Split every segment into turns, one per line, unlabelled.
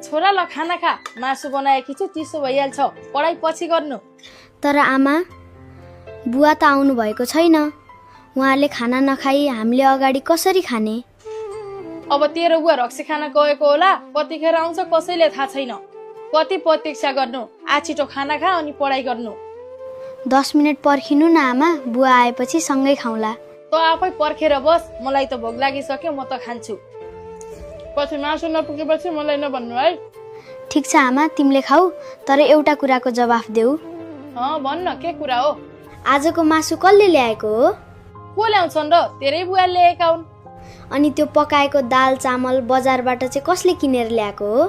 छोरा ल खाना खा, मासु बनाएकी छु, चिसो भइहाल्छ, पढाइ पछि गर्नु।
तर आमा, बुवा त आउनु भएको छैन। उहाँले खाना नखाई हामीले अगाडि कसरी खाने?
अब तेरो बुवा रक्सी खान गएको होला, कतिखेर आउँछ कसैले थाहा छैन। कति प्रतीक्षा गर्नु, छिटो खाना खा अनि पढाइ गर्नु।
10 मिनट पर्खिनु न आमा, बुवा आएपछि सँगै खाउँला।
त आफै पर्खेर बस, मलाई त भोक लागिसक्यो, म त खान्छु। पछि मासु नपुगेपछि मलाई नभन्नु है।
ठिक छ आमा, तिमीले खाऊ, तर एउटा कुराको जवाफ देऊ।
भन्न, के कुरा हो?
आजको मासु कसले ल्याएको हो?
को ल्याउँछन् र? तेरै बुवाले ल्याएका हुन्।
अनि त्यो पकाएको दाल चामल बजारबाट चाहिँ कसले किनेर ल्याएको हो?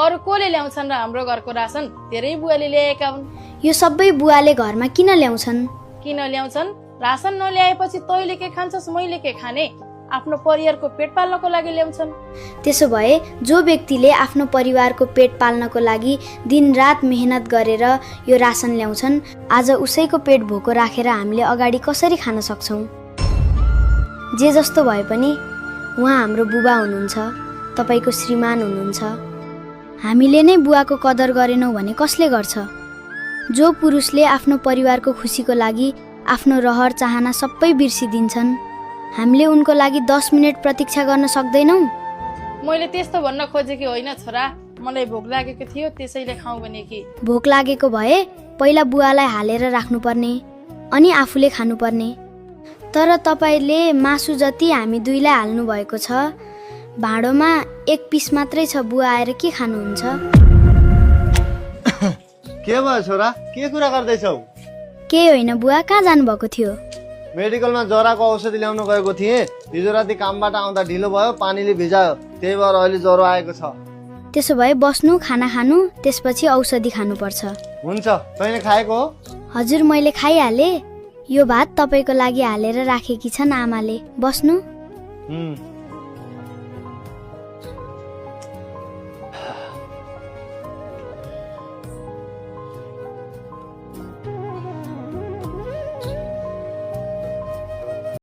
अरू कसले ल्याउँछन् र? हाम्रो घरको रासन तेरै बुवाले ल्याएका हुन्।
यो सबै बुवाले घरमा किन ल्याउँछन्?
किन ल्याउँछन्? रासन नल्याएपछि तैँले के खान्छस्, मैले के खाने? आफ्नो परिवारको पेट पाल्नको लागि ल्याउँछन्।
त्यसो भए जो व्यक्तिले आफ्नो परिवारको पेट पाल्नको लागि दिनरात मेहनत गरेर यो रासन ल्याउँछन्, आज उसैको पेट भोको राखेर हामीले अगाडि कसरी खान सक्छौँ? जे जस्तो भए पनि उहाँ हाम्रो बुबा हुनुहुन्छ, तपाईँको श्रीमान हुनुहुन्छ। हामीले नै बुवाको कदर गरेनौँ भने कसले गर्छ? जो पुरुषले आफ्नो परिवारको खुसीको लागि आफ्नो रहर चाहना सबै बिर्सिदिन्छन्, हामीले उनको लागि 10 मिनट प्रतीक्षा गर्न सक्दैनौँ?
मैले त्यस्तो भन्न खोजेकी होइन छोरा, मलाई भोक लागेको थियो त्यसैले खाऊ भने कि।
भोक लागेको भए पहिला बुवालाई हालेर राख्नुपर्ने, अनि आफूले खानुपर्ने। तर तपाईँले मासु जति हामी दुईलाई हाल्नु भएको छ, भाँडोमा 1 पिस मात्रै छ। बुवा आएर के खानुहुन्छ?
के भयो छोरा, के कुरा गर्दैछौ?
केही होइन बुवा, कहाँ जानुभएको थियो?
मेडिकलमा जराको औषधि ल्याउन गएको थिएँ। हिजो राति कामबाट आउँदा ढिलो भयो, पानीले भिजायो, त्यही भएर अहिले ज्वरो आएको छ।
त्यसो भए बस्नु, खाना खानु, त्यसपछि औषधि खानुपर्छ।
हुन्छ, तैँले खाएको हो?
हजुर, मैले खाइहालेँ। यो भात तपाईँको लागि हालेर राखेकी छन् आमाले। बस्नु।